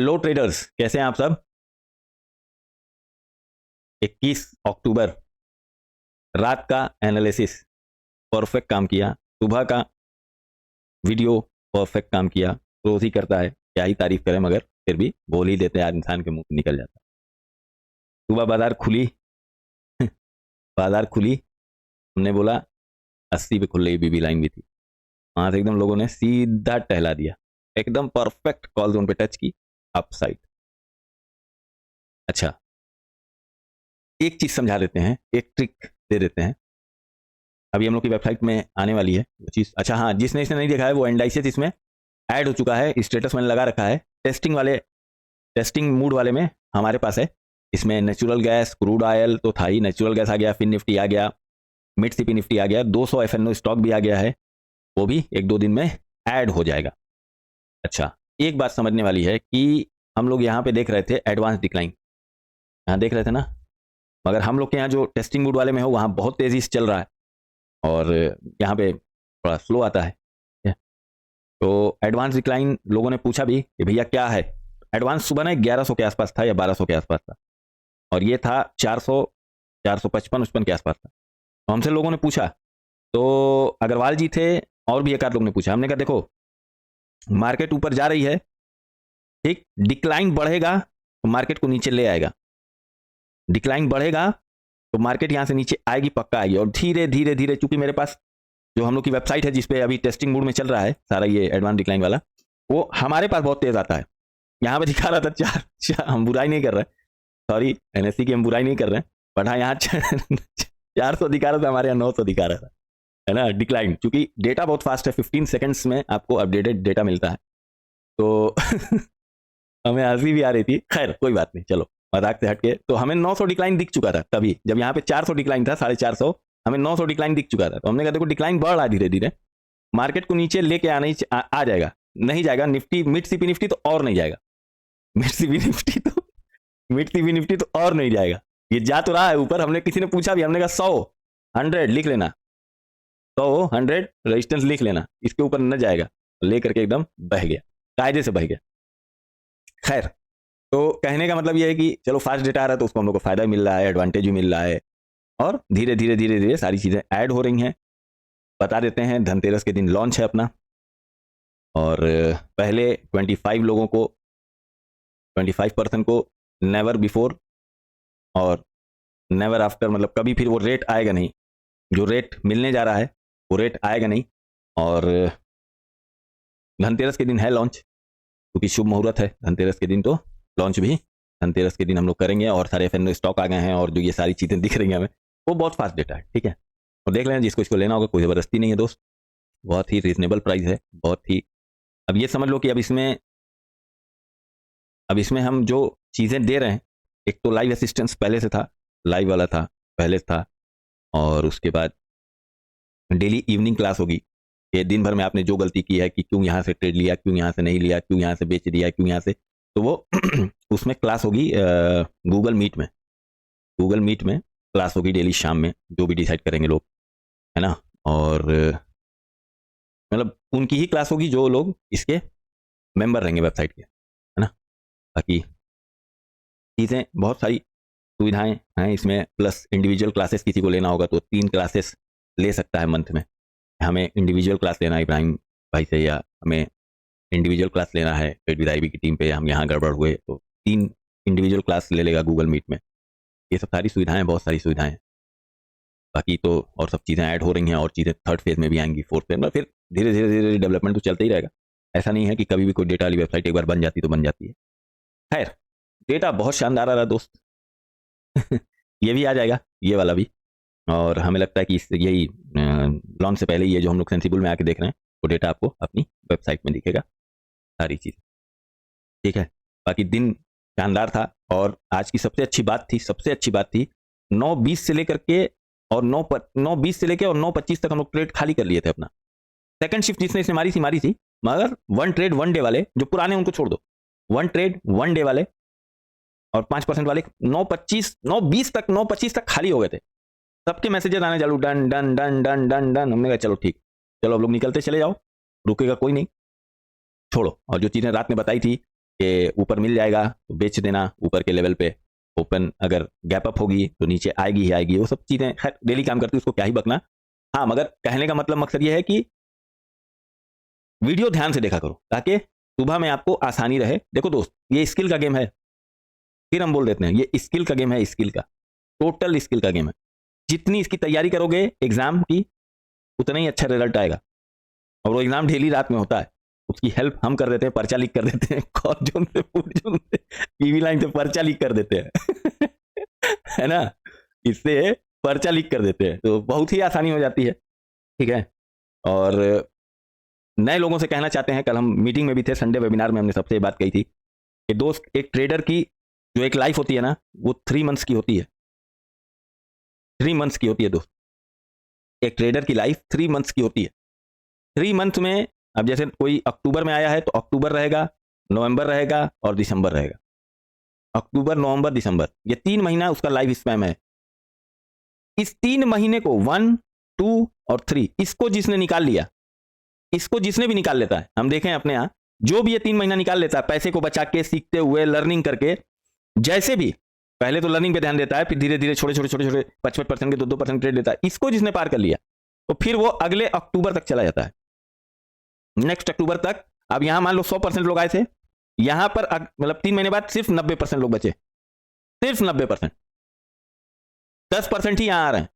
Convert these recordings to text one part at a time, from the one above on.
Hello traders, कैसे हैं आप सब। 21 अक्टूबर रात का एनालिसिस परफेक्ट काम किया। सुबह का वीडियो परफेक्ट काम किया। रोज ही करता है, क्या ही तारीफ करें, मगर फिर भी बोल ही देते हैं, इंसान के मुंह से निकल जाता है। सुबह बाजार खुली बाजार खुली, हमने बोला 80 पे खुल रही बीबी लाइन भी थी, वहां से एकदम लोगों ने सीधा टहला दिया, एकदम परफेक्ट कॉल जोन पे टच की, अप साइड। अच्छा, एक चीज समझा देते हैं, एक ट्रिक दे देते हैं, अभी हम लोग की वेबसाइट में आने वाली है वो चीज़। अच्छा हाँ, जिसने इसने नहीं देखा है वो एंडाइसिस इसमें ऐड हो चुका है, स्टेटस मैंने लगा रखा है। टेस्टिंग मूड वाले में हमारे पास है। इसमें नेचुरल गैस, क्रूड ऑयल तो था ही, नेचुरल गैस आ गया, फिन निफ्टी आ गया, मिड सीपी निफ्टी आ गया, 200 एफएनओ स्टॉक भी आ गया है, वो भी 1-2 दिन में ऐड हो जाएगा। अच्छा, एक बात समझने वाली है कि हम लोग यहाँ पे देख रहे थे एडवांस डिक्लाइन, यहाँ देख रहे थे ना, मगर हम लोग के यहाँ जो टेस्टिंग मूड वाले में हो वहाँ बहुत तेजी से चल रहा है और यहाँ पे थोड़ा स्लो आता है। तो एडवांस डिक्लाइन लोगों ने पूछा भी कि भैया क्या है। एडवांस सुबह ना 1100 के आसपास था या 1200 के आसपास था, और ये था 400, 455 के आसपास था। तो हमसे लोगों ने पूछा, तो अग्रवाल जी थे और भी एक आध लोग ने पूछा। हमने कहा देखो, मार्केट ऊपर जा रही है, ठीक, डिक्लाइन बढ़ेगा तो मार्केट को नीचे ले आएगा, डिक्लाइन बढ़ेगा तो मार्केट यहाँ से नीचे आएगी, पक्का आएगी। और धीरे धीरे धीरे, चूंकि मेरे पास जो हम लोग की वेबसाइट है जिसपे अभी टेस्टिंग मूड में चल रहा है सारा ये एडवांस डिक्लाइन वाला, वो हमारे पास बहुत तेज आता है। यहाँ पे दिखा रहा था हम बुराई नहीं कर रहे, सॉरी एनएससी की हम बुराई नहीं कर रहे हैं, बट हाँ यहाँ 400 दिखा रहा था, हमारे यहाँ 900 दिखा रहा था, है ना, डिक्लाइन। क्योंकि डेटा बहुत फास्ट है, 15 सेकंड्स में आपको अपडेटेड डेटा मिलता है, तो हमें हंसी भी आ रही थी। खैर कोई बात नहीं, चलो मजाक से हटके, तो हमें 900 डिक्लाइन दिख चुका था तभी, जब यहाँ पे 400 डिक्लाइन था, 450, हमें 900 डिक्लाइन दिख चुका था। तो हमने कहा देखो डिक्लाइन बढ़ रहा है धीरे धीरे, मार्केट को नीचे लेके आ जाएगा, नहीं जाएगा निफ्टी, मिड सीपी निफ्टी तो और नहीं जाएगा, मिड सीपी निफ्टी तो और नहीं जाएगा, ये जा तो रहा है ऊपर। हमने किसी ने पूछा भी, हमने कहा 100, 100 लिख लेना, 100, 100 रेजिस्टेंस लिख लेना, इसके ऊपर न जाएगा, लेकर के एकदम बह गया, कायदे से बह गया। खैर, तो कहने का मतलब ये है कि चलो फास्ट डेटा आ रहा है तो उसको हम लोग को फायदा मिल रहा है, एडवांटेज भी मिल रहा है, और धीरे धीरे धीरे धीरे सारी चीजें ऐड हो रही हैं। बता देते हैं, धनतेरस के दिन लॉन्च है अपना, और पहले 25 लोगों को, 25% को नेवर बिफोर और नेवर आफ्टर, मतलब कभी फिर वो रेट आएगा नहीं, जो रेट मिलने जा रहा है वो रेट आएगा नहीं। और धनतेरस के दिन है लॉन्च, क्योंकि शुभ मुहूर्त है धनतेरस के दिन, तो लॉन्च भी धनतेरस के दिन हम लोग करेंगे। और सारे एफएनओ स्टॉक आ गए हैं, और जो ये सारी चीज़ें दिख रही हैं हमें, वो बहुत फास्ट डेटा है, ठीक है। और देख लेना, जिसको इसको लेना होगा, कोई ज़बरदस्ती नहीं है दोस्त, बहुत ही रीजनेबल प्राइस है, बहुत ही। अब ये समझ लो कि अब इसमें हम जो चीज़ें दे रहे हैं, एक तो लाइव असिस्टेंस पहले से था, लाइव वाला था पहले से था, और उसके बाद डेली इवनिंग क्लास होगी, ये दिन भर में आपने जो गलती की है कि क्यों यहाँ से ट्रेड लिया, क्यों यहाँ से नहीं लिया, क्यों यहाँ से बेच दिया, क्यों यहाँ से, तो वो उसमें क्लास होगी गूगल मीट में क्लास होगी डेली शाम में, जो भी डिसाइड करेंगे लोग, है ना। और मतलब उनकी ही क्लास होगी जो लोग इसके मेंबर रहेंगे वेबसाइट के, है ना। बाकी चीज़ें बहुत सारी सुविधाएं हैं इसमें, प्लस इंडिविजुअल क्लासेस किसी को लेना होगा तो 3 क्लासेस ले सकता है मंथ में। हमें इंडिविजुअल क्लास लेना है इब्राहिम भाई से, या हमें इंडिविजुअल क्लास लेना है ट्रेड विद आईबी की टीम पे, हम यहाँ गड़बड़ हुए तो 3 इंडिविजुअल क्लास ले लेगा गूगल मीट में। ये सब सारी सुविधाएं, बहुत सारी सुविधाएं। बाकी तो और सब चीज़ें ऐड हो रही हैं, और चीज़ें थर्ड फेज में भी आएंगी, फोर्थ फेज में, फिर धीरे धीरे धीरे डेवलपमेंट तो चलता ही रहेगा। ऐसा नहीं है कि कभी भी कोई डेटा वाली वेबसाइट एक बार बन जाती तो बन जाती है। खैर, डेटा बहुत शानदार आ रहा दोस्त ये भी आ जाएगा, ये वाला भी, और हमें लगता है कि यही लॉन्च से पहले ये जो हम लोग सेंसिबल में आके देख रहे हैं, वो डेटा आपको अपनी वेबसाइट में दिखेगा, सारी चीज़, ठीक है। बाकी दिन शानदार था, और आज की सबसे अच्छी बात थी 9:20 से लेकर के, और 9:20 से लेकर और 9:25 तक हम लोग ट्रेड खाली कर लिए थे अपना। सेकंड शिफ्ट जिसने इसने मारी थी, मगर वन ट्रेड वन डे वाले जो पुराने उनको छोड़ दो, वन ट्रेड वन डे वाले और 5% वाले 9:20 तक 9:25 तक खाली हो गए थे। सबके मैसेजेस आने चालू, done done done done done done. हमने कहा चलो ठीक, चलो अब लोग निकलते चले जाओ, रुकेगा कोई नहीं, छोड़ो। और जो चीज़ें रात में बताई थी कि ऊपर मिल जाएगा तो बेच देना ऊपर के लेवल पे, ओपन अगर गैप अप होगी तो नीचे आएगी ही आएगी, वो सब चीज़ें खैर डेली काम करती है, उसको क्या ही बकना। हाँ, मगर कहने का मतलब मकसद ये है कि वीडियो ध्यान से देखा करो ताकि सुबह में आपको आसानी रहे। देखो दोस्त, ये स्किल का गेम है, फिर हम बोल देते हैं ये स्किल का गेम है, स्किल का, टोटल स्किल का गेम है। जितनी इसकी तैयारी करोगे एग्जाम की उतना ही अच्छा रिजल्ट आएगा। और वो एग्जाम डेली रात में होता है, उसकी हेल्प हम कर देते हैं, पर्चा लीक कर देते हैं, कॉल जोन से फुल जोन से पीवी लाइन से पर्चा लीक कर देते हैं है ना, इससे पर्चा लीक कर देते हैं तो बहुत ही आसानी हो जाती है। ठीक है, और नए लोगों से कहना चाहते हैं, कल हम मीटिंग में भी थे, संडे वेबिनार में हमने सबसे ये बात कही थी कि दोस्त, एक ट्रेडर की जो एक लाइफ होती है ना, वो 3 मंथ्स की होती है, 3 मंथ्स की होती है दोस्त। एक ट्रेडर की लाइफ 3 मंथ्स की होती है। 3 मंथ में, अब जैसे कोई अक्टूबर में आया है तो अक्टूबर रहेगा, नवंबर रहेगा और दिसंबर रहेगा। अक्टूबर, नवंबर, दिसंबर, ये 3 महीना उसका लाइफ स्पैम है। इस 3 महीने को 1, 2 और 3, इसको जिसने निकाल लिया, इसको जिसने भी निकाल लेता है, हम देखें अपने यहाँ जो भी ये 3 महीना निकाल लेता है, पैसे को बचा के, सीखते हुए, लर्निंग करके, जैसे भी पहले तो लर्निंग पे ध्यान देता है, फिर धीरे धीरे छोटे छोटे 55% के 2-2% ट्रेड लेता है, इसको जिसने पार कर लिया तो फिर वो अगले अक्टूबर तक चला जाता है, नेक्स्ट अक्टूबर तक। अब यहां मान लो 100% लोग आए थे, यहां पर मतलब 3 महीने बाद सिर्फ 90% लोग बचे, सिर्फ 90%, 10% ही यहां आ रहे हैं,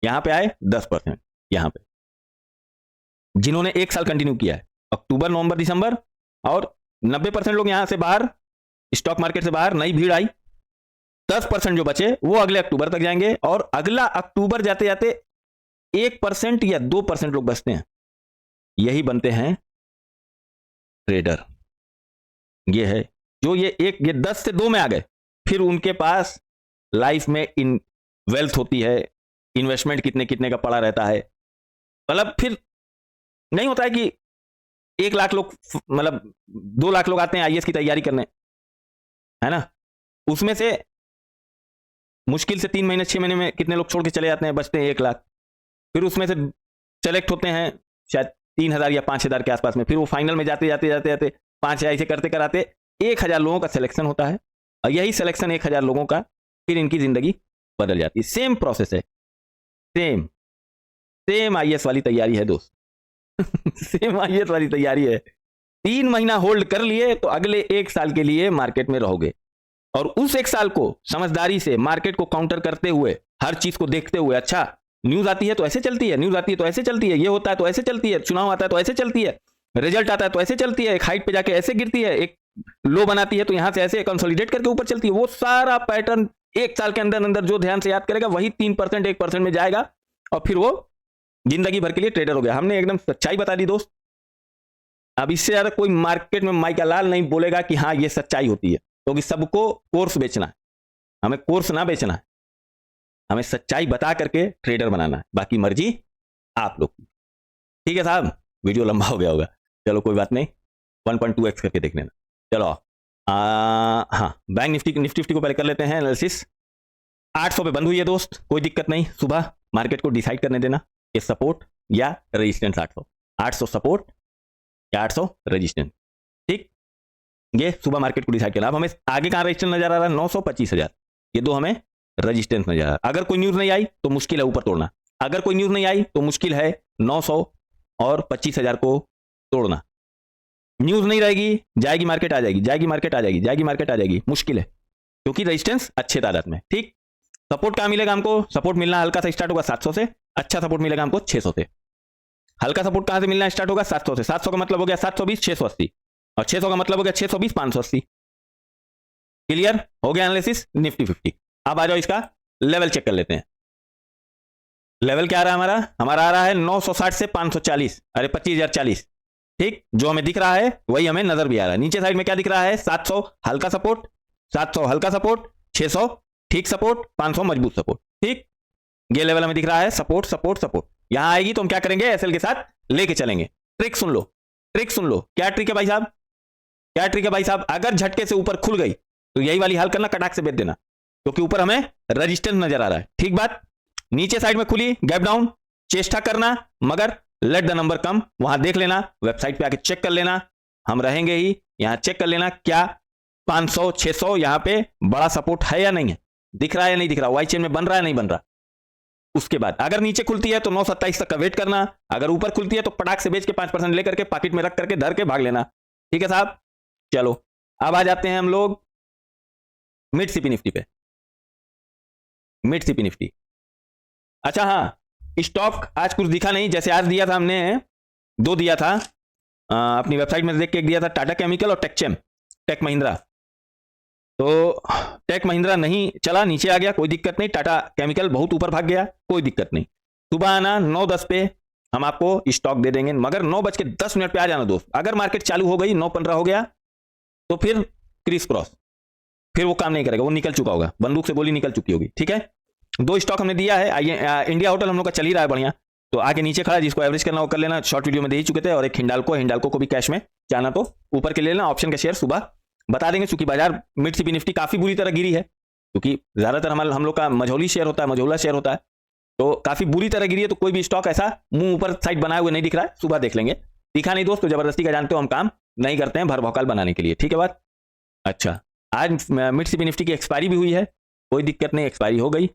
यहां पे आए 10%, यहां पे जिन्होंने 1 साल कंटिन्यू किया है, अक्टूबर, नवंबर, दिसंबर, और 90% लोग यहां से बाहर, स्टॉक मार्केट से बाहर, नई भीड़ आई, 10% जो बचे वो अगले अक्टूबर तक जाएंगे, और अगला अक्टूबर जाते जाते 1% या 2% लोग बचते हैं, यही बनते हैं ट्रेडर। ये है जो ये 10 से 2 में आ गए, फिर उनके पास लाइफ में इन वेल्थ होती है, इन्वेस्टमेंट कितने कितने का पड़ा रहता है, मतलब फिर नहीं होता है कि 1 लाख लोग, मतलब 2 लाख लोग आते हैं आईएएस की तैयारी करने, है ना, उसमें से मुश्किल से 3 महीने 6 महीने में कितने लोग छोड़ के चले जाते हैं, बचते हैं 1 लाख, फिर उसमें से सेलेक्ट होते हैं शायद 3,000 या 5,000 के आसपास में, फिर वो फाइनल में जाते जाते जाते जाते 5,000 ऐसे करते कराते 1,000 लोगों का सिलेक्शन होता है, और यही सिलेक्शन 1,000 लोगों का फिर इनकी जिंदगी बदल जाती है। सेम प्रोसेस है, सेम सेम आईएएस वाली तैयारी है दोस्त सेम आईएएस वाली तैयारी है। 3 महीना होल्ड कर लिए तो अगले 1 साल के लिए मार्केट में रहोगे, और उस 1 साल को समझदारी से मार्केट को काउंटर करते हुए, हर चीज को देखते हुए, अच्छा न्यूज आती है तो ऐसे चलती है, न्यूज आती है तो ऐसे चलती है, ये होता है तो ऐसे चलती है, चुनाव आता है तो ऐसे चलती है, रिजल्ट आता है तो ऐसे चलती है, एक हाइट पे जाके ऐसे गिरती है, एक लो बनाती है तो यहां से ऐसे कंसोलिडेट करके ऊपर चलती है, वो सारा पैटर्न 1 साल के अंदर अंदर जो ध्यान से याद करेगा वही 3%, 1% में जाएगा, और फिर वो जिंदगी भर के लिए ट्रेडर हो गया। हमने एकदम सच्चाई बता दी दोस्त। अब इससे ज्यादा कोई मार्केट में माइका लाल नहीं बोलेगा कि हाँ ये सच्चाई होती है, क्योंकि सबको कोर्स बेचना है, हमें कोर्स ना बेचना है, हमें सच्चाई बता करके ट्रेडर बनाना है, बाकी मर्जी आप लोग की। ठीक है साहब, वीडियो लंबा हो गया होगा, चलो कोई बात नहीं, 1.2x करके देख लेना। चलो हाँ, बैंक निफ्टी को पहले कर लेते हैं एनालिसिस। 800 पे बंद हुई है दोस्त, कोई दिक्कत नहीं, सुबह मार्केट को डिसाइड करने देना कि सपोर्ट या रेजिस्टेंस। 800 सपोर्ट या 800 रेजिस्टेंस, ठीक, ये सुबह मार्केट को डिसाइड करना। अब हमें आगे कहां रेजिस्टेंस नजर आ रहा है, 900, 25,000, ये दो हमें रेजिस्टेंस नजर आ रहा है। अगर कोई न्यूज नहीं आई तो मुश्किल है ऊपर तोड़ना, अगर कोई न्यूज नहीं आई तो मुश्किल है 900 और 25,000 को तोड़ना। न्यूज नहीं रहेगी, जाएगी मार्केट आ जाएगी, जाएगी मार्केट आ जाएगी, जाएगी मार्केट आ जाएगी, मुश्किल है, क्योंकि रेजिस्टेंस अच्छे तादाद में। ठीक, सपोर्ट कहां मिलेगा हमको, सपोर्ट मिलना हल्का सा स्टार्ट होगा 700 से, अच्छा सपोर्ट मिलेगा हमको 600 से। हल्का सपोर्ट कहां से मिलना स्टार्ट होगा, 700 से। 700 का मतलब हो गया 720, 680, और 600 का मतलब हो गया 620, 580। क्लियर हो गया एनालिसिस निफ्टी 50। अब आ जाओ इसका लेवल चेक कर लेते हैं। लेवल क्या आ रहा है हमारा, आ रहा है 960 से 540, अरे 25,040। ठीक, जो हमें दिख रहा है वही हमें नजर भी आ रहा है। नीचे साइड में क्या दिख रहा है, 700 हल्का सपोर्ट, 700 हल्का सपोर्ट, 600 ठीक सपोर्ट, 500 मजबूत सपोर्ट। ठीक, ये लेवल हमें दिख रहा है, सपोर्ट सपोर्ट सपोर्ट। यहां आएगी तो हम क्या करेंगे, एसएल के साथ लेके चलेंगे। ट्रिक सुन लो, ट्रिक सुन लो, क्या ट्रिक है भाई साहब, क्या ट्रिक है भाई साहब। अगर झटके से ऊपर खुल गई तो यही वाली हाल करना, कटाक से बेच देना, क्योंकि ऊपर हमें रेजिस्टेंस नजर आ रहा है। ठीक बात, नीचे साइड में खुली गैप डाउन, चेष्टा करना, मगर लेट द नंबर कम, वहां देख लेना, वेबसाइट पे आके चेक कर लेना, हम रहेंगे ही। यहाँ चेक कर लेना क्या 500 600 यहाँ पे बड़ा सपोर्ट है या नहीं है, दिख रहा है या नहीं दिख रहा, वाई चेन में बन रहा है नहीं बन रहा। उसके बाद अगर नीचे खुलती है तो 927 तक का वेट करना, अगर ऊपर खुलती है तो पटाख से बेच के 5% लेकर के पॉकेट में रख करके धर के भाग लेना। ठीक है साहब, चलो अब आ जाते हैं हम लोग मिड सीपी निफ्टी पे। मिड सीपी निफ्टी, अच्छा हाँ, स्टॉक आज कुछ दिखा नहीं, जैसे आज दिया था हमने 2 दिया था अपनी वेबसाइट में देख के, एक दिया था टाटा केमिकल और टेक महिंद्रा। तो टेक महिंद्रा नहीं चला, नीचे आ गया, कोई दिक्कत नहीं। टाटा केमिकल बहुत ऊपर भाग गया, कोई दिक्कत नहीं। सुबह आना 9:10 पे हम आपको स्टॉक दे देंगे, मगर 9:10 पे आ जाना दोस्त। अगर मार्केट चालू हो गई 9:15 हो गया तो फिर क्रिस क्रॉस, फिर वो काम नहीं करेगा, वो निकल चुका होगा, बंदूक से गोली निकल चुकी होगी। ठीक है, 2 स्टॉक हमने दिया है। इंडिया होटल हम लोग का चल ही रहा है बढ़िया, तो आगे नीचे खड़ा, जिसको एवरेज करना वो कर लेना, शॉर्ट वीडियो में दे ही चुके थे। और एक हिंडाल्को को भी कैश में जाना तो ऊपर के ले लेना, ऑप्शन का शेयर सुबह बता देंगे। चूंकि बाजार मिड सीपी निफ्टी काफी बुरी तरह गिरी है, क्योंकि ज्यादातर हम लोग का मझौला शेयर होता है, तो काफी बुरी तरह गिरी है। तो कोई भी स्टॉक ऐसा मुंह ऊपर साइड बनाए हुए नहीं दिख रहा है, सुबह देख लेंगे। दिखा नहीं दोस्त तो जबरदस्ती का जानते हो हम काम नहीं करते हैं भर भौकाल बनाने के लिए। ठीक है बात। अच्छा, आज मिड सीपी निफ्टी की एक्सपायरी भी हुई है, कोई दिक्कत नहीं, एक्सपायरी हो गई।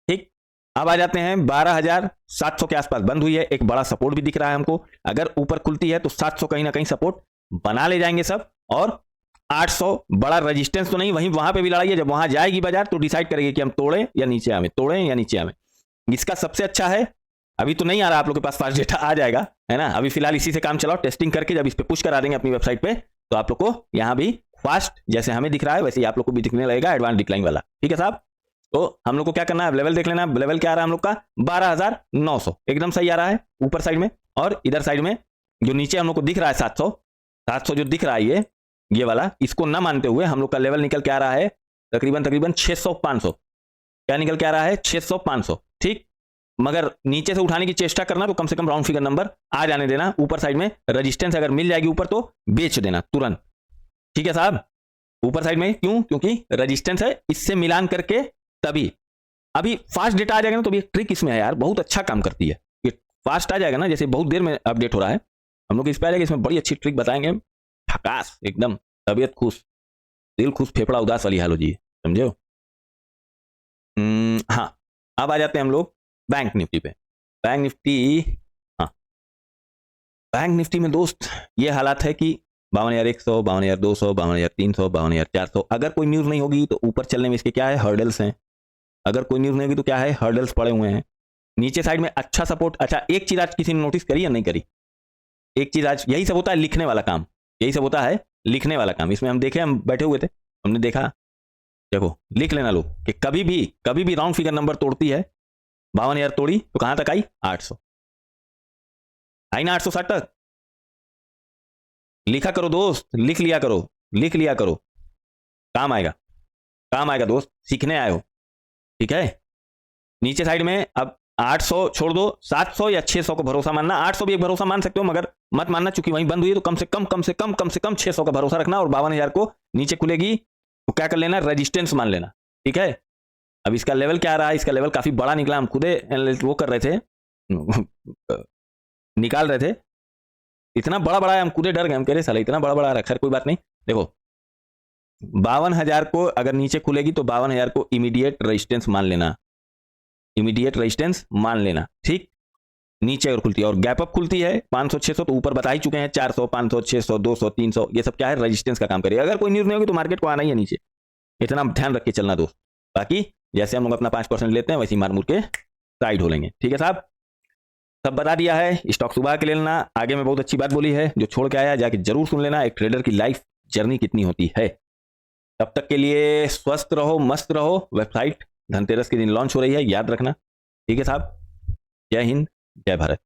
ठीक, अब आ जाते हैं 12,700 के आसपास बंद हुई है, एक बड़ा सपोर्ट भी दिख रहा है हमको। अगर ऊपर खुलती है तो 700 कहीं ना कहीं सपोर्ट बना ले जाएंगे सब, और 800 बड़ा रेजिस्टेंस तो नहीं, वहीं वहां पे भी लड़ाई है। जब वहां जाएगी बाजार तो डिसाइड करेगी कि हम तोड़ें या नीचे आवे, इसका सबसे अच्छा है, अभी तो नहीं आ रहा आप लोग के पास फास्ट डेटा, आ जाएगा है ना। अभी फिलहाल इसी से काम चलाओ, टेस्टिंग करके जब इस पे पुश करा देंगे अपनी वेबसाइट पे, तो आप लोग को यहाँ भी फास्ट जैसे हमें दिख रहा है वैसे ही आप लोग को भी दिखने लगेगा एडवांस डिक्लाइन वाला। ठीक है साहब, तो हम लोग को क्या करना है, लेवल देख लेना। लेवल क्या आ रहा है हम लोग का 12,900, एकदम सही आ रहा है ऊपर साइड में। और इधर साइड में जो नीचे हम लोग को दिख रहा है 700 जो दिख रहा है ये वाला, इसको ना मानते हुए हम लोग का लेवल निकल के आ रहा है तकरीबन 600-500। क्या निकल के आ रहा है 600-500। ठीक, मगर नीचे से उठाने की चेष्टा करना, तो कम से कम राउंड फिगर नंबर आ जाने देना। ऊपर साइड में रजिस्टेंस अगर मिल जाएगी ऊपर तो बेच देना तुरंत। ठीक है साहब, ऊपर साइड में क्यों, क्योंकि रजिस्टेंस है, इससे मिलान करके तभी। अभी फास्ट डेटा आ जाएगा ना, तो भी एक ट्रिक इसमें है यार, बहुत अच्छा काम करती है। ये फास्ट आ जाएगा ना, जैसे बहुत देर में अपडेट हो रहा है, हम लोग इस पे आ जाएगा, इसमें बड़ी अच्छी ट्रिक बताएंगे, ठकास एकदम, तबीयत खुश, दिल खुश, फेफड़ा उदास वाली हाल हो जी, समझे हो। हाँ, अब आ जाते हैं हम लोग बैंक निफ्टी पे। बैंक निफ्टी, हाँ, बैंक निफ्टी में दोस्त ये हालात है कि 52,100, 52,200, 52,300, 52,400। अगर कोई न्यूज़ नहीं होगी तो ऊपर चलने में इसके क्या है, हर्डल्स हैं। अगर कोई न्यूज़ नहीं होगी तो क्या है, हर्डल्स पड़े हुए हैं। नीचे साइड में अच्छा सपोर्ट। अच्छा, एक चीज आज किसी ने नोटिस करी या नहीं करी, एक चीज आज यही सब होता है, लिखने वाला काम, यही सब होता है, लिखने वाला काम। इसमें हम देखे, हम बैठे हुए थे, हमने देखा, देखो लिख लेना लोग कि कभी भी राउंड फिगर नंबर तोड़ती है, 52,000 तोड़ी तो कहां तक आई, 800 आई ना, 860 तक। लिखा करो दोस्त, लिख लिया करो, काम आएगा दोस्त, सीखने आए हो। ठीक है, नीचे साइड में अब 800 छोड़ दो, 700 या 600 को भरोसा मानना। 800 भी एक भरोसा मान सकते हो, मगर मत मानना, चूंकि वहीं बंद हुई है, तो कम से कम 600 का भरोसा रखना। और 52,000 को नीचे खुलेगी तो क्या कर लेना, रेजिस्टेंस मान लेना। ठीक है, अब इसका लेवल क्या आ रहा है, इसका लेवल काफी बड़ा निकला, हम खुदे वो कर रहे थे निकाल रहे थे, इतना बड़ा है, हम खुदे डर गए, हम कह रहे साला इतना बड़ा आ रहा है। खैर कोई बात नहीं, देखो 52,000 को अगर नीचे खुलेगी तो 52,000 को इमीडिएट रेजिस्टेंस मान लेना। ठीक, नीचे अगर खुलती है और गैप अप खुलती है 500-600, तो ऊपर बता ही चुके हैं 400, 500, 600, 200, 300, ये सब क्या है, रेजिस्टेंस का काम करेगा। अगर कोई न्यूज़ नहीं होगी तो मार्केट को आना ही है नीचे, इतना ध्यान रख के चलना दोस्त। बाकी जैसे हम लोग अपना 5% लेते हैं वैसे ही मार मुड़ के साइड हो लेंगे। ठीक है साहब, सब बता दिया है। स्टॉक सुबह के ले लेना, आगे में बहुत अच्छी बात बोली है, जो छोड़ के आया जाके जरूर सुन लेना, एक ट्रेडर की लाइफ जर्नी कितनी होती है। तब तक के लिए स्वस्थ रहो, मस्त रहो। वेबसाइट धनतेरस के दिन लॉन्च हो रही है, याद रखना। ठीक है साहब, जय हिंद, जय भारत।